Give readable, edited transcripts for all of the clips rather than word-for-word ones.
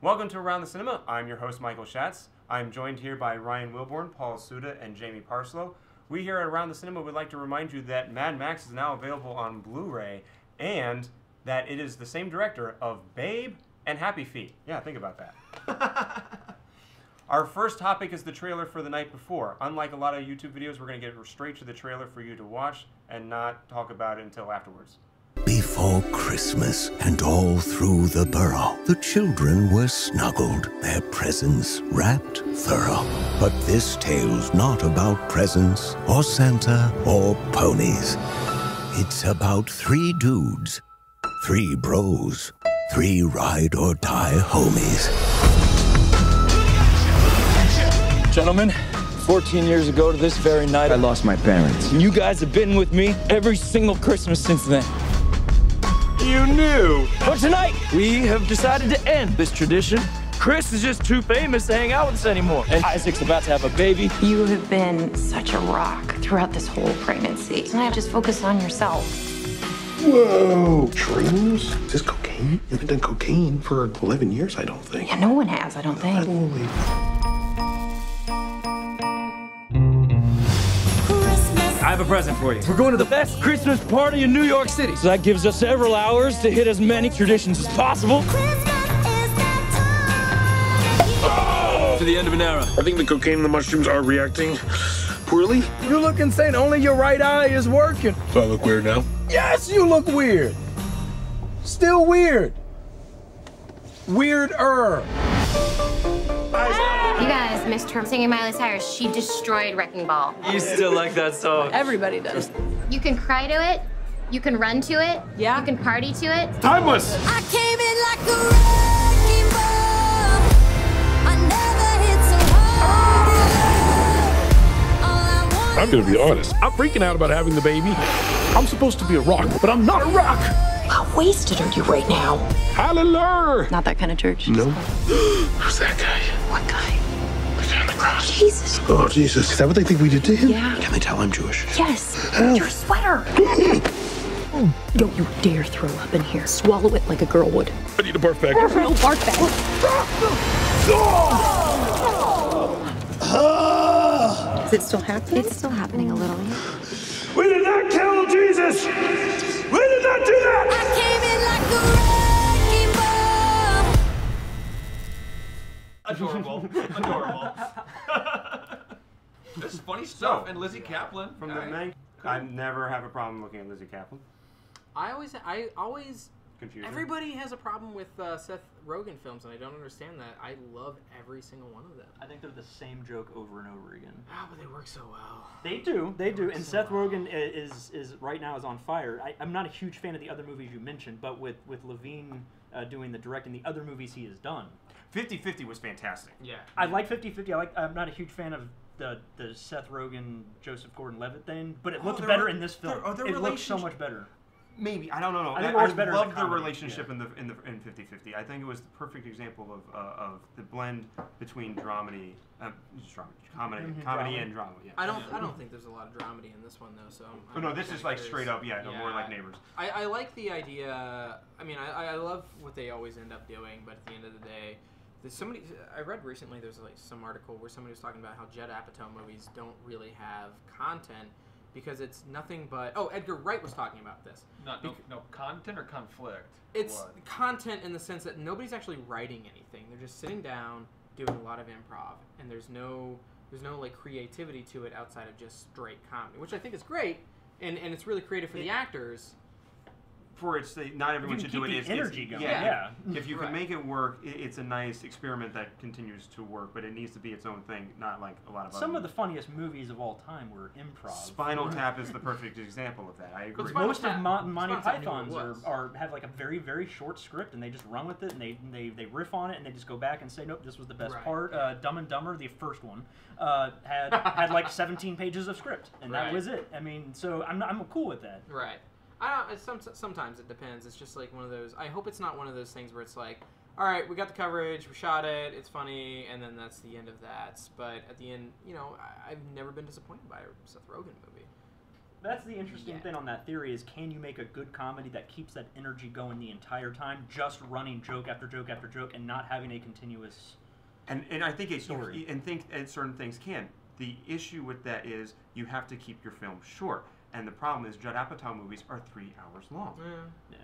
Welcome to Around the Cinema. I'm your host, Michael Schatz. I'm joined here by Ryan Wilborn, Paul Suda, and Jamie Parslow. We here at Around the Cinema would like to remind you that Mad Max is now available on Blu-ray and that it is the same director of Babe and Happy Feet. Yeah, think about that. Our first topic is the trailer for The Night Before. Unlike a lot of YouTube videos, we're going to get straight to the trailer for you to watch and not talk about it until afterwards. Before Christmas and all through the borough, the children were snuggled, their presents wrapped thorough. But this tale's not about presents or Santa or ponies. It's about three dudes, three bros, three ride-or-die homies. Gentlemen, 14 years ago to this very night, I lost my parents. And you guys have been with me every single Christmas since then. You knew! But tonight, we have decided to end this tradition. Chris is just too famous to hang out with us anymore. And Isaac's about to have a baby. You have been such a rock throughout this whole pregnancy. Now just focus on yourself. Whoa! Shrooms? Is this cocaine? You haven't done cocaine for 11 years, I don't think. Yeah, no one has, I don't think. Holy... I have a present for you. We're going to the best Christmas party in New York City. So that gives us several hours to hit as many traditions as possible. Oh! To the end of an era. I think the cocaine and the mushrooms are reacting poorly. You look insane. Only your right eye is working. Do I look weird now? Yes, you look weird. Still weird. Weirder. You guys missed her singing Miley Cyrus. She destroyed Wrecking Ball. You still like that song? Everybody does. You can cry to it. You can run to it. Yeah. You can party to it. Timeless! I came in like a wrecking ball. I never hit so hard. I'm gonna be honest. I'm freaking out about having the baby. I'm supposed to be a rock, but I'm not a rock. How wasted are you right now? Hallelujah! Not that kind of church. No. Who's that guy? What guy? The guy on the cross. Jesus. Oh, Jesus. Is that what they think we did to him? Yeah. Can they tell I'm Jewish? Yes. Hell. Your sweater. Don't you dare throw up in here. Swallow it like a girl would. I need a barf bag. No barf bag. Is it still happening? It's still happening a little. We did not kill Jesus! We did not do that! I came in like a wrecking ball. Adorable. Adorable. This is funny stuff. And Lizzie Kaplan. From the Meg, I never have a problem looking at Lizzie Kaplan. I always. Confusing. Everybody has a problem with Seth Rogen films, and I don't understand that. I love every single one of them. I think they're the same joke over and over again. Ah, but they work so well. They do. And Seth Rogen is right now is on fire. I'm not a huge fan of the other movies you mentioned, but with Levine doing the directing, the other movies he has done. 50-50 was fantastic. Yeah. I like 50-50. I'm not a huge fan of the Seth Rogen, Joseph Gordon-Levitt thing, but it looked better in this film. It looks so much better. Maybe, I don't know. I think it works better as a love the comedy, relationship in 50-50. I think it was the perfect example of the blend between comedy and drama. Yeah. I don't think there's a lot of dramedy in this one though. So. Oh no, this is like straight up. Yeah, no, more like Neighbors. I like the idea. I mean, I love what they always end up doing, but at the end of the day, there's somebody. I read recently. There's like some article where somebody was talking about how Judd Apatow movies don't really have content. Because it's nothing but... Oh, Edgar Wright was talking about this. No content or conflict? It's content in the sense that nobody's actually writing anything. They're just sitting down, doing a lot of improv, and there's no like creativity to it outside of just straight comedy, which I think is great, and it's really creative for the actors. For it's not everyone should do it. Keep the energy going. Yeah. If you can make it work, it's a nice experiment that continues to work, but it needs to be its own thing, not like a lot of Some of the funniest movies of all time were improv. Spinal Tap is the perfect example of that. I agree. Most of Monty Pythons have like a very, very short script, and they just run with it, and they riff on it, and they just go back and say, nope, this was the best part. Dumb and Dumber, the first one, had like 17 pages of script, and that was it. I mean, so I'm cool with that. Right. Sometimes it depends. It's just like one of those. I hope it's not one of those things where it's like, all right, we got the coverage, we shot it, it's funny, and then that's the end of that. But at the end, you know, I've never been disappointed by a Seth Rogen movie. That's the interesting thing on that theory is, can you make a good comedy that keeps that energy going the entire time, just running joke after joke after joke, and not having a continuous And I think it's story. And certain things can. The issue with that is you have to keep your film short. And the problem is Judd Apatow movies are 3 hours long. Yeah.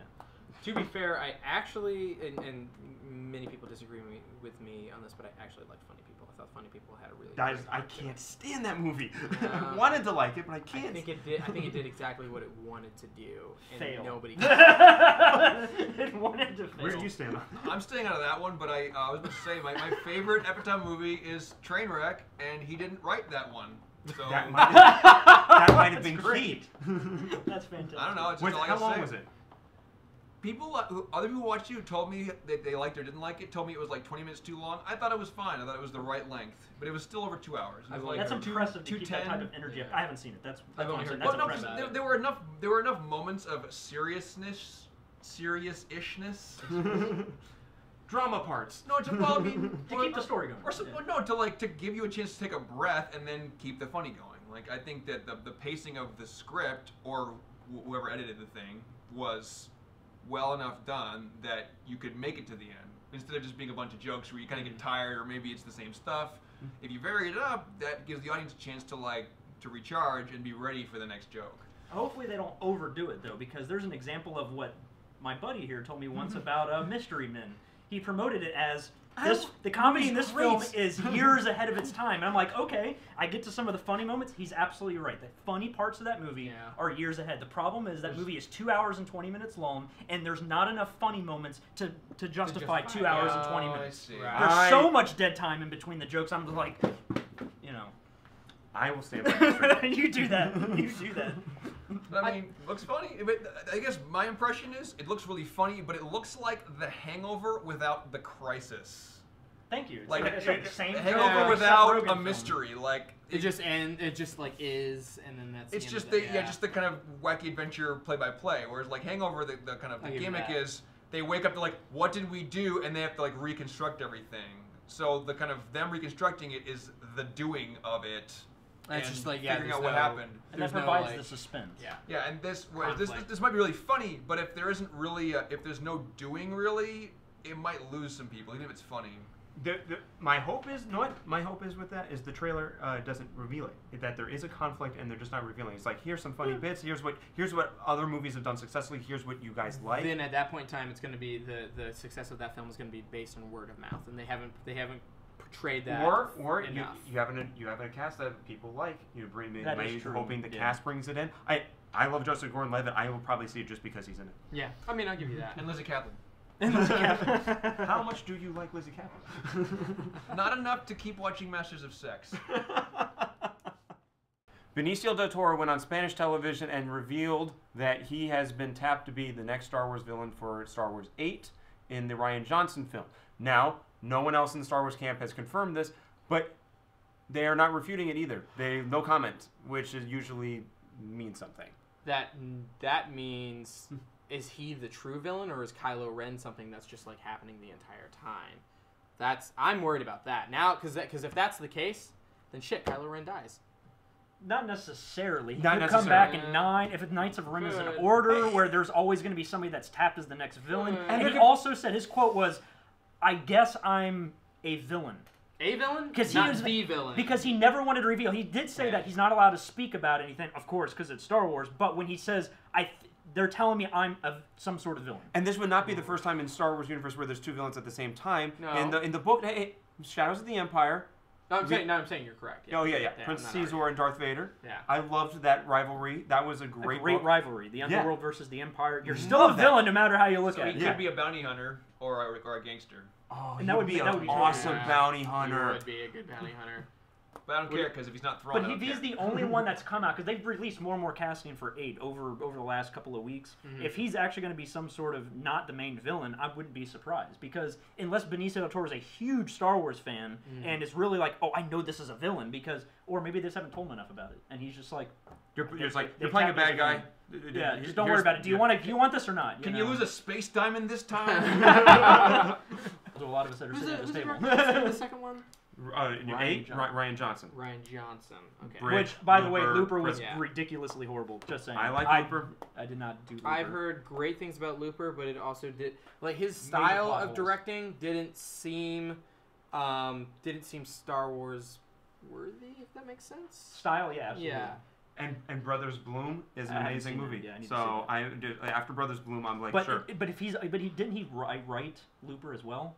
To be fair, I actually, and many people disagree with me on this, but I actually liked Funny People. I thought Funny People had a really Guys, I can't stand that movie. I wanted to like it, but I can't. I think it did exactly what it wanted to do, and fail. Nobody. It wanted to fail. Where do you stand on? I'm staying out of that one, but I was about to say my favorite Apatow movie is Trainwreck, and he didn't write that one. So That might have been great. key. That's fantastic. I don't know. It's just all I How gotta long say. was it? Other people watched you told me that they liked or didn't like it. Told me it was like 20 minutes too long. I thought it was fine. I thought it was the right length, but it was still over 2 hours. It was like That's impressive to keep that 2:10. type of energy. I haven't seen it. That's I've only what I'm heard saying. that. That's Well, no, impressive. there were enough moments of serious-ishness. Drama parts. No, well, I mean, To keep the story going. Or no, to give you a chance to take a breath and then keep the funny going. Like, I think that the pacing of the script or whoever edited the thing was well enough done that you could make it to the end instead of just being a bunch of jokes where you kind of get tired or maybe it's the same stuff. If you vary it up, that gives the audience a chance to recharge and be ready for the next joke. Hopefully they don't overdo it though, because there's an example of what my buddy here told me once about Mystery Men. He promoted it as the comedy in this film is years ahead of its time. And I'm like, okay, I get to some of the funny moments. He's absolutely right. The funny parts of that movie are years ahead. The problem is that movie is 2 hours and 20 minutes long, and there's not enough funny moments to justify 2 hours and 20 minutes. There's so much dead time in between the jokes. I'm just like, you know. I will stand by you do that. You do that. I mean, it looks funny. I guess my impression is it looks really funny, but it looks like The Hangover without the crisis. Thank you. It's like the same Hangover without a mystery. Like it just like is, and then that's. It's the just end of it. just the kind of wacky adventure play-by-play. Whereas like Hangover, the kind of the gimmick is they wake up to like, what did we do, and they have to like reconstruct everything. So the kind of them reconstructing it is the doing of it. That's just like figuring out what happened, and that provides the suspense. Yeah, and this might be really funny, but if there isn't really if there's no doing really, it might lose some people, even if it's funny. My hope is with that is the trailer doesn't reveal it. That there is a conflict and they're just not revealing. It's like, here's some funny bits. Here's what other movies have done successfully. Here's what you guys like. Then at that point in time, it's going to be the success of that film is going to be based on word of mouth, and they haven't portrayed that. Or enough. you have a cast that people like. You bring in. Is true. Hoping the cast brings it in. I love Joseph Gordon-Levitt. I will probably see it just because he's in it. Yeah, I mean, I'll give you that. And Lizzie Kaplan. How much do you like Lizzie Kaplan? Not enough to keep watching Masters of Sex. Benicio Del Toro went on Spanish television and revealed that he has been tapped to be the next Star Wars villain for Star Wars VIII in the Rian Johnson film. Now, no one else in the Star Wars camp has confirmed this, but they are not refuting it either. No comment, which usually means something. That means... Is he the true villain, or is Kylo Ren something that's just like happening the entire time? I'm worried about that now, because if that's the case, then shit, Kylo Ren dies. Not necessarily. He Not could come back in 9 if Knights of Ren is in order, where there's always going to be somebody that's tapped as the next villain. And he also said, his quote was, "I guess I'm a villain." A villain? Because not the villain. Because he never wanted to reveal. He did say that he's not allowed to speak about anything, of course, because it's Star Wars. But when he says, they're telling me I'm some sort of villain. And this would not be the first time in Star Wars universe where there's two villains at the same time. No. In the book, Shadows of the Empire. I'm saying you're correct. Yeah. Oh yeah. Prince Caesar and Darth Vader. Yeah. I loved that rivalry. That was a great rivalry. The Underworld versus the Empire. You're still a villain no matter how you look at it. He could be a bounty hunter or a gangster. Oh, and that would be an awesome bounty hunter. He would be a good bounty hunter. But I don't care, because if he's not thrown, But he's the only one that's come out, because they've released more and more casting for 8 over the last couple of weeks. Mm-hmm. If he's actually going to be some sort of not the main villain, I wouldn't be surprised, because unless Benicio Del Toro is a huge Star Wars fan and is really like, oh, I know this is a villain, or maybe they just haven't told him enough about it, and he's just like, you're playing a bad guy. Yeah, just don't worry about it. Do you want this or not? Can you lose a space diamond this time? There's a lot of us that are sitting at this table. The second one? Ryan Johnson. Ryan Johnson. Okay. Which, by the way, Looper, Looper was ridiculously horrible. Just saying. I like Looper. I did not do Looper. I've heard great things about Looper, but it also did his style of directing didn't seem Star Wars worthy, if that makes sense. Style, yeah, absolutely. Yeah. And Brothers Bloom is an amazing movie. Yeah, so after Brothers Bloom, I'm like, sure. But didn't he write Looper as well?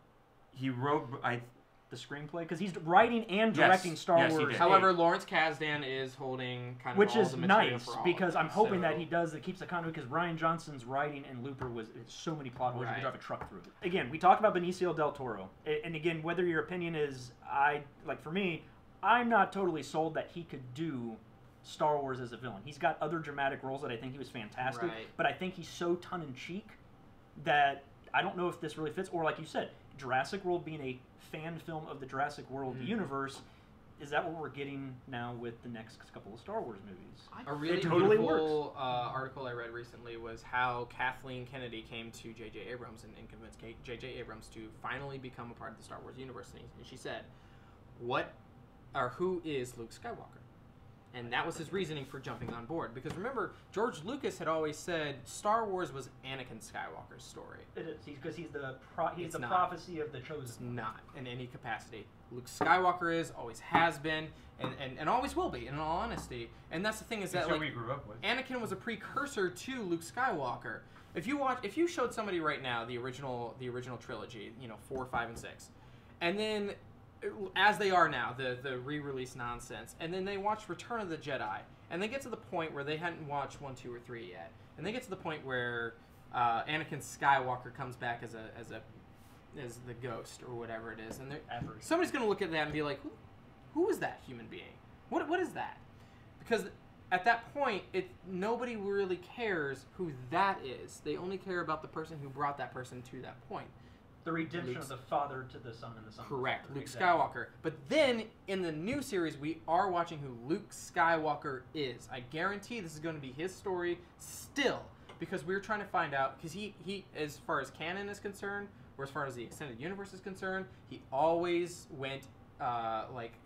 He wrote the screenplay because he's writing and directing Star Wars. He did. However, Lawrence Kasdan is holding kind of all the material for all because I'm hoping that he does. keeps the continuity because Ryan Johnson's writing in Looper was so many plot holes you could drive a truck through. Again, we talked about Benicio Del Toro, and again, whether your opinion is for me, I'm not totally sold that he could do Star Wars as a villain. He's got other dramatic roles that I think he was fantastic, but I think he's so tongue-in-cheek that I don't know if this really fits. Or like you said, Jurassic World being a fan film of the Jurassic World universe, is that what we're getting now with the next couple of Star Wars movies? A really beautiful article I read recently was how Kathleen Kennedy came to J.J. Abrams and convinced J.J. Abrams to finally become a part of the Star Wars universe. And she said, who is Luke Skywalker? And that was his reasoning for jumping on board. Because remember, George Lucas had always said Star Wars was Anakin Skywalker's story. It is, because he's the prophecy of the chosen. It's not in any capacity. Luke Skywalker is, always has been, and always will be, in all honesty. And that's the thing is that we grew up with. Anakin was a precursor to Luke Skywalker. If you showed somebody right now the original trilogy, 4, 5, and 6, and then as they are now, the re-release nonsense, and then they watch Return of the Jedi, and they get to the point where they hadn't watched 1, 2, or 3 yet, and they get to the point where Anakin Skywalker comes back as the ghost or whatever it is, and somebody's gonna look at that and be like, who is that human being? What is that? Because at that point, nobody really cares who that is. They only care about the person who brought that person to that point. The redemption of the father to the son and the son. Correct, Luke Skywalker. But then, in the new series, we are watching who Luke Skywalker is. I guarantee this is going to be his story still, because we're trying to find out, because he, as far as canon is concerned, or as far as the extended universe is concerned, he always went,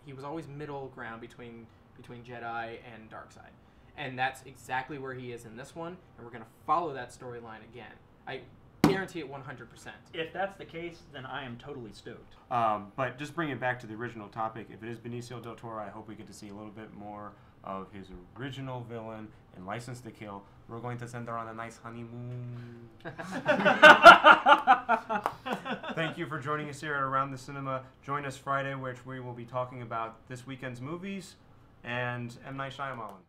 he was always middle ground between Jedi and Darkseid. And that's exactly where he is in this one, and we're going to follow that storyline again. I guarantee it 100%. If that's the case, then I am totally stoked. But just bring it back to the original topic. If it is Benicio Del Toro, I hope we get to see a little bit more of his original villain in License to Kill. We're going to send her on a nice honeymoon. Thank you for joining us here at Around the Cinema. Join us Friday, which we will be talking about this weekend's movies and M. Night Shyamalan.